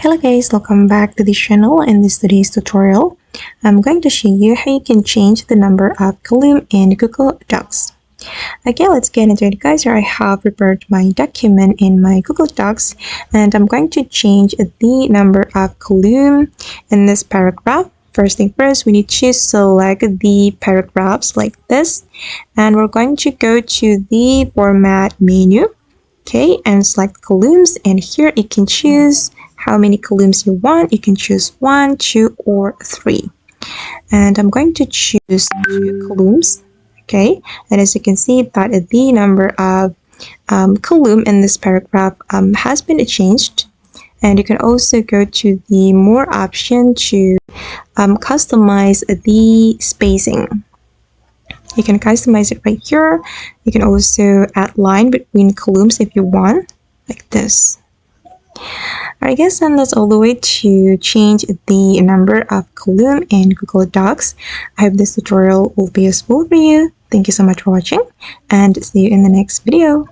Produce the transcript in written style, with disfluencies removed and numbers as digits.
Hello guys, welcome back to the channel. In this today's tutorial, I'm going to show you how you can change the number of column in Google Docs. Okay, let's get into it guys. Here I have prepared my document in my Google Docs and I'm going to change the number of column in this paragraph. First thing first, we need to select the paragraphs like this and we're going to go to the format menu. Okay, and select columns, and here you can choose how many columns you want. You can choose 1, 2, or 3. And I'm going to choose 2 columns. Okay, and as you can see that the number of column in this paragraph has been changed. And you can also go to the more option to customize the spacing. You can customize it right here. You can also add line between columns if you want, like this. Alright guys, and that's all the way to change the number of column in Google Docs. I hope this tutorial will be useful for you. Thank you so much for watching and see you in the next video.